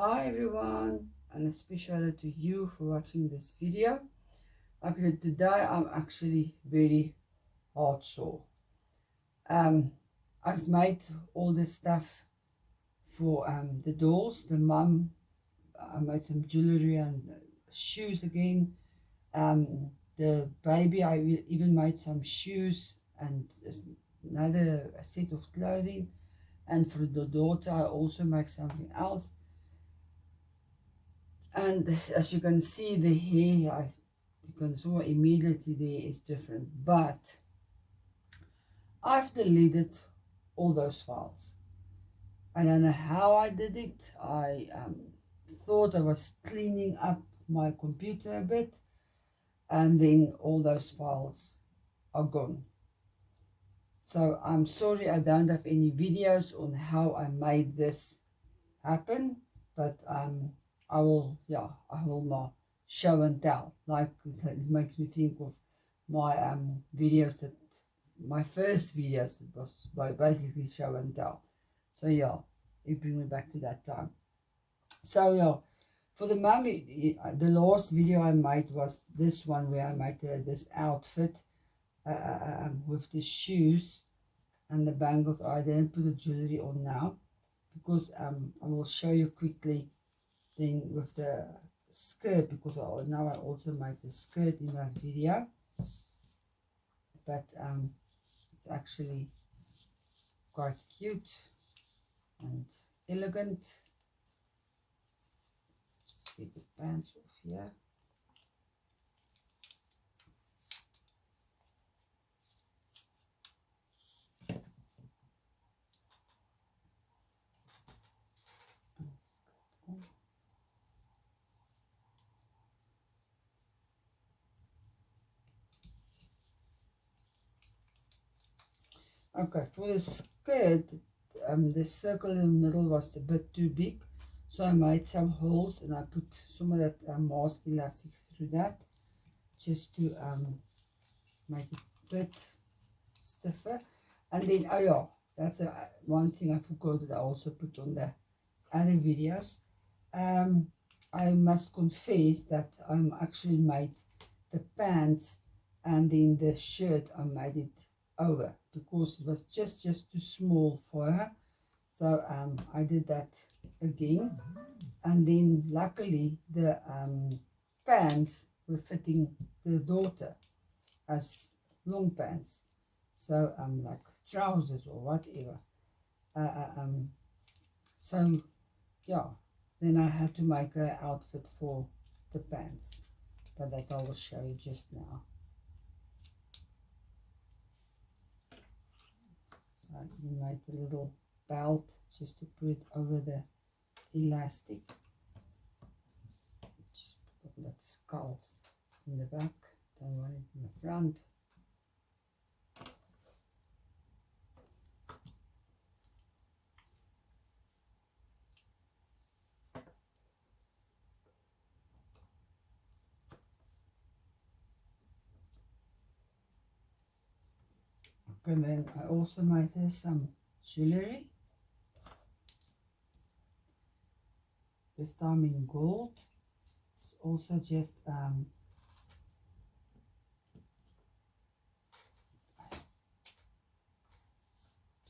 Hi everyone, and a special to you for watching this video. Okay, today I'm actually very heart sore. I've made all this stuff for the dolls. The mum, I made some jewelry and shoes again. The baby, even made some shoes and another set of clothing. And for the daughter, I also make something else. And as you can see, the hair, you can see immediately there is different. But I've deleted all those files. I don't know how I did it. I thought I was cleaning up my computer a bit, and then all those files are gone. So I'm sorry I don't have any videos on how I made this happen, but I will not show and tell. Like, it makes me think of my videos, that my first videos, that was by basically show and tell. So yeah, it brings me back to that time. So yeah, for the mommy, the last video I made was this one, where I made this outfit with the shoes and the bangles. I didn't put the jewelry on now because I will show you quickly then with the skirt, because now I also made the skirt in that video, but it's actually quite cute and elegant. Just get the pants off here. Okay, for the skirt, the circle in the middle was a bit too big, so I made some holes and I put some of that mask elastic through that, just to make it a bit stiffer. And then, oh yeah, that's one thing I forgot that I also put on the other videos. I must confess that I'm actually made the pants, and then the shirt I made it over because it was just too small for her. So I did that again, and then luckily the pants were fitting the daughter as long pants, so like trousers or whatever. So yeah, then I had to make an outfit for the pants, but that I will show you just now. So we made a little belt just to put it over the elastic. Just put that skulls in the back, don't want it in the front. And then I also made her some jewelry, this time in gold. It's also just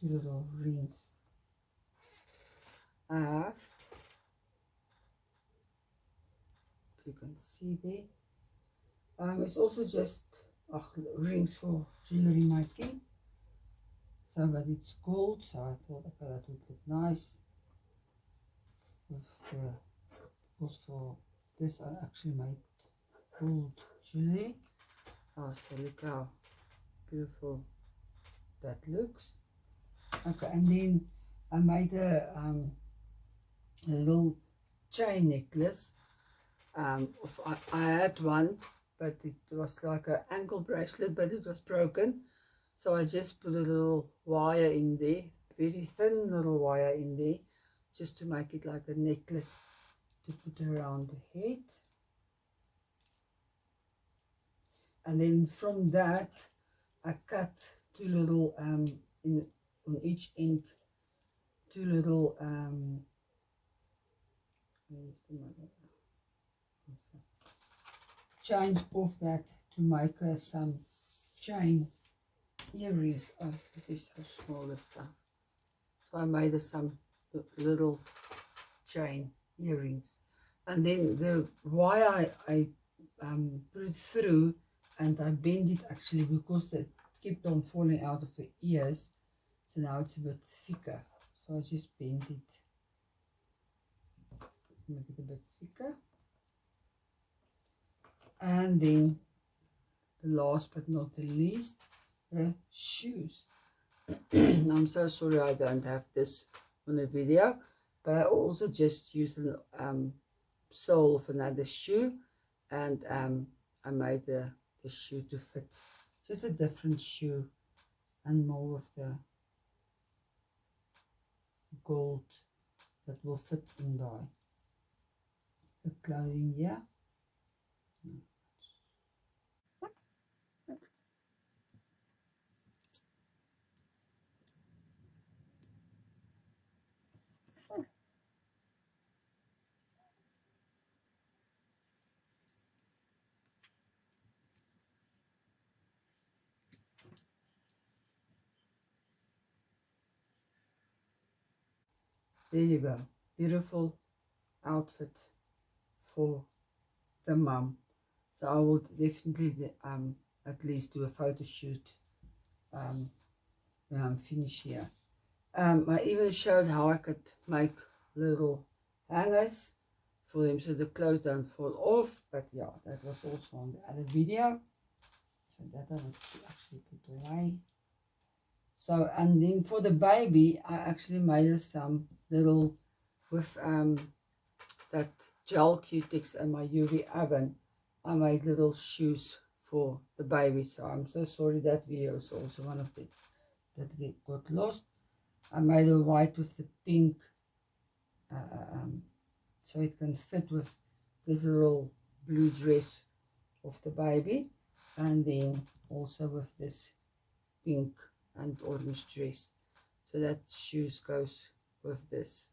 two little rings I have, if you can see there. It's also just rings for jewelry making. So, but it's gold, so I thought, okay, that would look nice with the, because for this I actually made gold jewelry. Oh, so look how beautiful that looks. Okay, and then I made a little chain necklace. I had one, but it was like an ankle bracelet, but it was broken. So I just put a little wire in there, very thin little wire in there, just to make it like a necklace to put around the head. And then from that, I cut two little, on each end, two little Where's the mother? Change off that to make her some chain earrings. Oh, this is how small this stuff. So I made her some little chain earrings. And then why I put it through and I bend it actually because it kept on falling out of her ears. So now it's a bit thicker. So I just bend it. Make it a bit thicker. And then the last but not the least, the shoes. I'm so sorry I don't have this on the video, but I also just used the sole of another shoe, and I made the shoe to fit. Just a different shoe and more of the gold that will fit in the clothing here. There you go. Beautiful outfit for the mum. So I will definitely at least do a photo shoot when I'm finished here. I even showed how I could make little hangers for them so the clothes don't fall off. But yeah, that was also on the other video. So that I was actually put away. So, and then for the baby, I actually made some little, with that gel Q-tips and my UV oven, I made little shoes for the baby. So I'm so sorry, that video is also one of the that got lost. I made a white with the pink, so it can fit with this little blue dress of the baby, and then also with this pink and orange dress. So that shoes goes with this.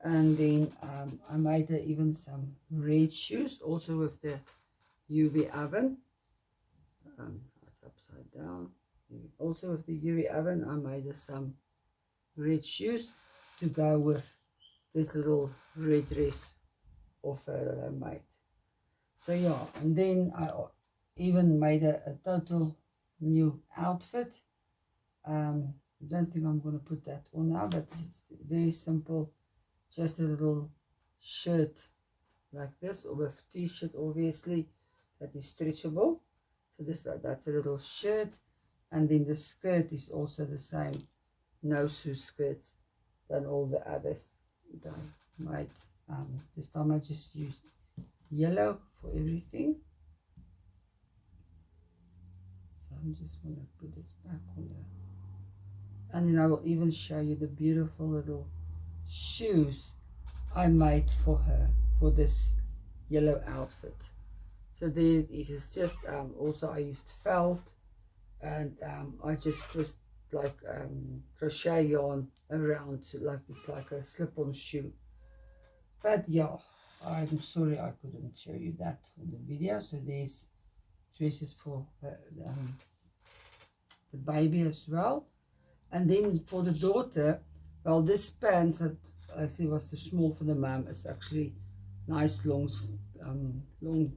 And then I made even some red shoes, also with the UV oven. It's upside down. Also with the UV oven, I made some red shoes to go with this little red dress of her that I made. So yeah, and then I even made a total new outfit. I don't think I'm going to put that on now, but it's very simple. Just a little shirt like this, or with t-shirt obviously, that is stretchable. So that's a little shirt, and then the skirt is also the same, no sew skirts than all the others that I made. This time I just used yellow for everything. So I'm just going to put this back on there, and then I will even show you the beautiful little shoes I made for her for this yellow outfit. So there it is. It's just also I used felt, and I just twist like crochet yarn around to, like it's like a slip-on shoe. But yeah, I'm sorry I couldn't show you that on the video. So there's dresses for the baby as well. And then for the daughter, well, this pants that actually was too small for the mom is actually nice long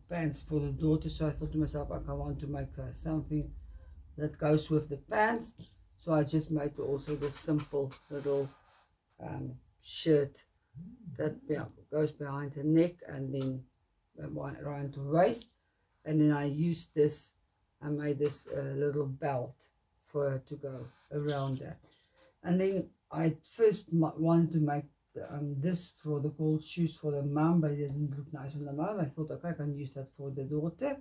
pants for the daughter. So I thought to myself, I want to make something that goes with the pants. So I just made also this simple little shirt that goes behind her neck and then around the waist. And then I used this, I made this little belt for her to go around that. And then I first wanted to make this for the gold shoes for the mom, but it didn't look nice on the mom. I thought, okay, I can use that for the daughter.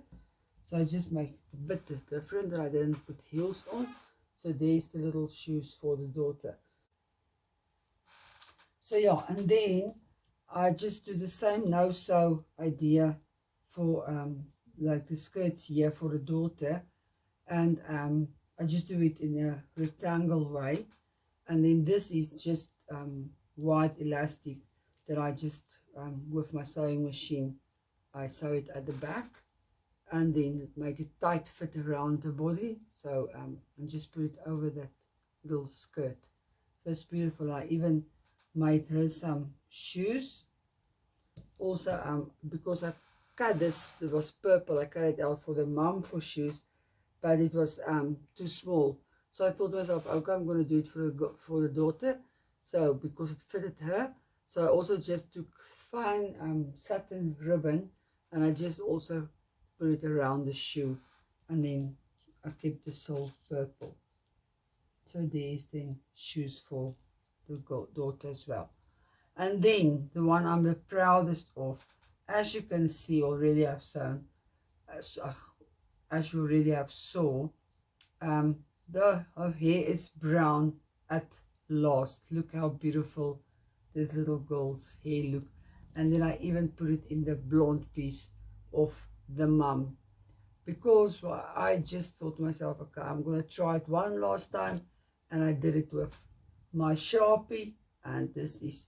So I just make it a bit different. I didn't put heels on. So there's the little shoes for the daughter. So yeah, and then I just do the same no-sew idea for like the skirts here for the daughter. And I just do it in a rectangle way. And then this is just white elastic that I just, with my sewing machine, I sew it at the back and then make a tight fit around the body. So, and just put it over that little skirt. So it's beautiful. I even made her some shoes. Also, because I cut this, it was purple, I cut it out for the mom for shoes, but it was too small. So I thought to myself, okay, I'm going to do it for the daughter. So because it fitted her, so I also just took fine satin ribbon, and I just also put it around the shoe, and then I kept the sole purple. So there's then shoes for the daughter as well. And then the one I'm the proudest of, as you can see already, I've sewn, as you already have saw, her hair is brown at last. Look how beautiful this little girl's hair look. And then I even put it in the blonde piece of the mum, because I just thought to myself, okay, I'm going to try it one last time, and I did it with my Sharpie, and this is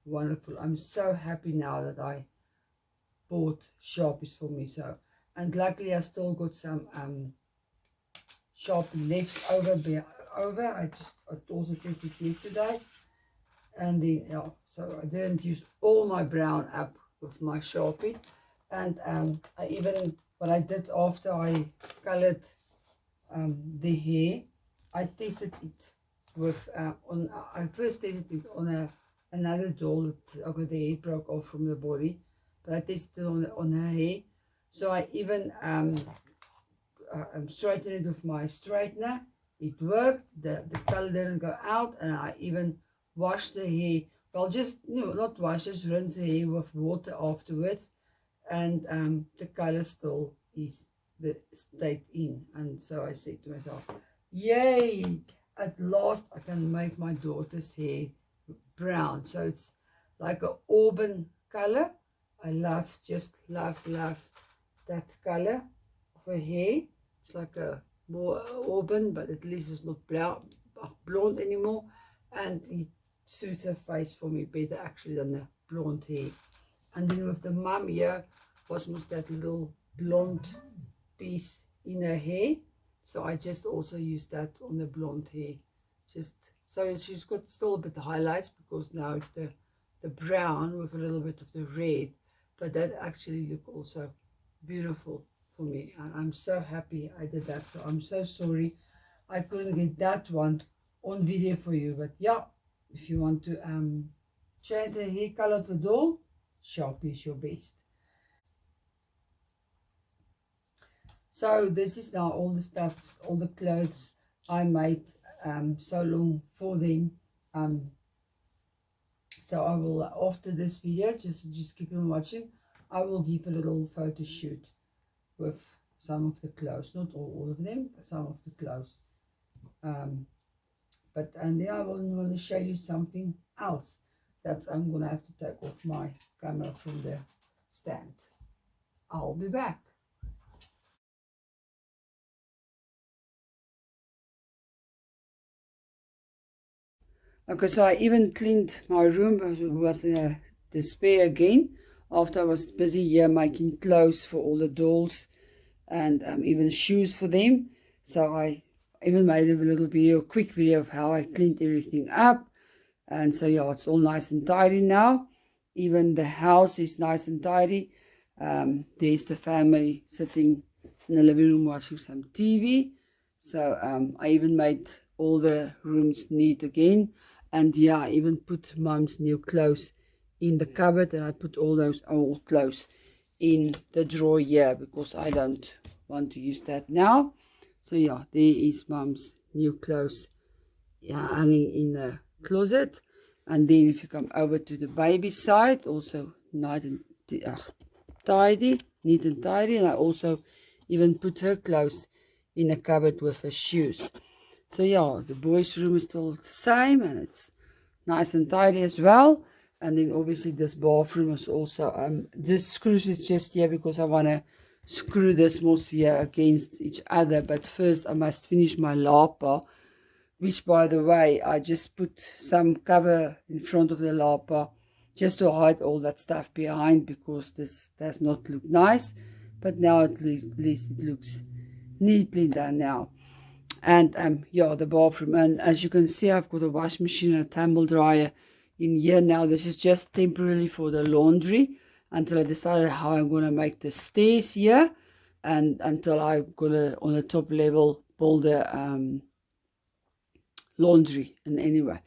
wonderful. I'm so happy now that I bought Sharpies for me. So, and luckily I still got some Sharpie left over. I also tested yesterday, and then so I didn't use all my brown up with my Sharpie. And I even, what I did after I colored the hair, I tested it with I first tested it on another doll that okay, the hair broke off from the body, but I tested it on her hair. So I even straightened it with my straightener. It worked. The color didn't go out, and I even washed the hair. Well, just not wash, just rinse the hair with water afterwards, and the color still stayed in. And so I said to myself, yay, at last I can make my daughter's hair brown. So it's like an auburn color. I just love that color of her hair. It's like a more auburn, but at least it's not blonde anymore, and it suits her face for me better actually than the blonde hair. And then with the mum here was that little blonde piece in her hair, so I just also used that on the blonde hair, just so she's got still a bit of highlights, because now it's the brown with a little bit of the red, but that actually look also beautiful for me, and I'm so happy I did that. So I'm so sorry I couldn't get that one on video for you, but yeah, if you want to change the hair color of the doll, Sharpie is your best. So this is now all the stuff, all the clothes I made so long for them. So I will, after this video, just keep on watching, I will give a little photo shoot with some of the clothes, not all of them, some of the clothes. And then I will want to show you something else that I'm gonna have to take off my camera from the stand. I'll be back. Okay, so I even cleaned my room. I was in a despair again after I was busy here making clothes for all the dolls, and even shoes for them. So I even made a little video, a quick video of how I cleaned everything up. And so yeah, it's all nice and tidy now. Even the house is nice and tidy. There's the family sitting in the living room watching some TV. So I even made all the rooms neat again. And yeah, I even put Mum's new clothes in the cupboard, and I put all those old clothes in the drawer here because I don't want to use that now. So yeah, there is Mum's new clothes, yeah, hanging in the closet. And then if you come over to the baby side, also nice and tidy, neat and tidy. And I also even put her clothes in a cupboard with her shoes. So yeah, the boys' room is still the same, and it's nice and tidy as well. And then obviously this bathroom is also, this screws is just here because I want to screw this moss here against each other. But first I must finish my lapa, which by the way, I just put some cover in front of the lapa just to hide all that stuff behind, because this does not look nice. But now at least it looks neatly done now. And yeah, the bathroom, and as you can see, I've got a wash machine and a tumble dryer in here now. This is just temporarily for the laundry until I decided how I'm going to make the stairs here, and until I'm going to, on the top level, build a laundry. And anyway,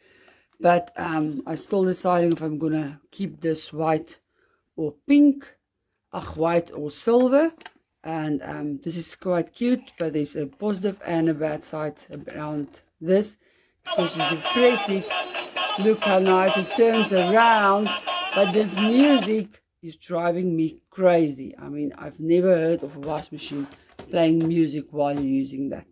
but I'm still deciding if I'm going to keep this white or pink, white or silver. And this is quite cute, but there's a positive and a bad side around this, because if you press it, look how nice it turns around. But this music is driving me crazy. I mean, I've never heard of a wash machine playing music while you're using that.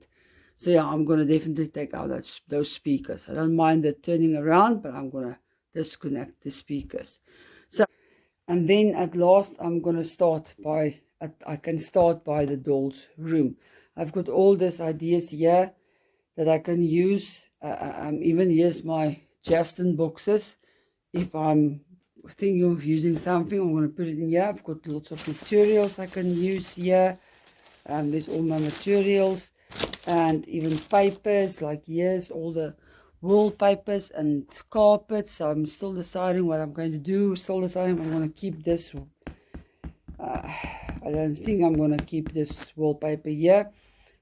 So yeah, I'm going to definitely take out those speakers. I don't mind the turning around, but I'm going to disconnect the speakers. So, and then at last, I'm going to start by, I can start by the doll's room. I've got all these ideas here that I can use. Even here's my Justin boxes. If I'm thinking of using something, I'm going to put it in here. I've got lots of materials I can use here. There's all my materials, and even papers, like here's all the wallpapers and carpets. So I'm still deciding what I'm going to do. Still deciding if I'm going to keep this. I don't think I'm going to keep this wallpaper here.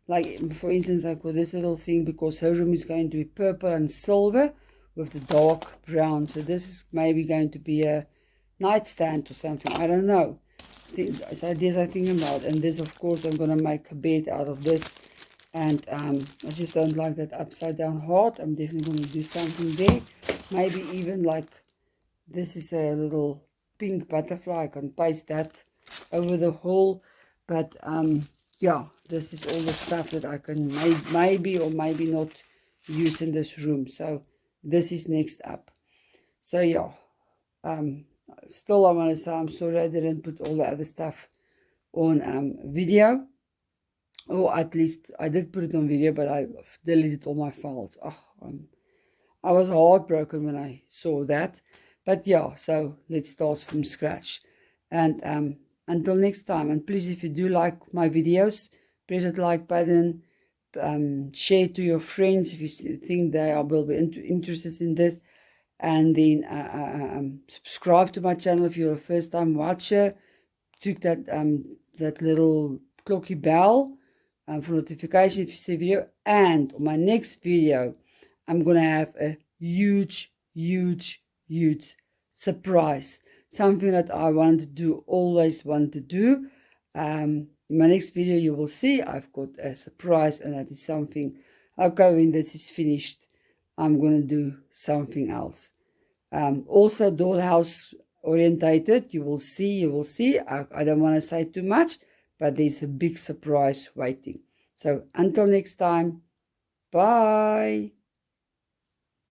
Like, for instance, I've got this little thing because her room is going to be purple and silver with the dark brown. So this is maybe going to be a nightstand or something. I don't know. It's ideas I'm thinking about. And this, of course, I'm going to make a bed out of this. And I just don't like that upside down heart. I'm definitely going to do something there. Maybe even like, this is a little pink butterfly. I can paste that over the hole. But yeah, this is all the stuff that I can maybe or maybe not use in this room. So this is next up. So yeah, still I want to say I'm sorry I didn't put all the other stuff on video. Or at least I did put it on video, but I deleted all my files. I was heartbroken when I saw that. But yeah, so let's start from scratch. And until next time, and please, if you do like my videos, press that like button, share to your friends if you think they will be interested in this, and then subscribe to my channel if you're a first time watcher. Click that little clocky bell for notification if you see a video. And on my next video, I'm gonna have a huge surprise. Something that I wanted to do, always wanted to do. In my next video, you will see I've got a surprise, and that is something. Okay, when this is finished, I'm going to do something else. Also, dollhouse orientated. You will see. I don't want to say too much, but there's a big surprise waiting. So until next time, bye.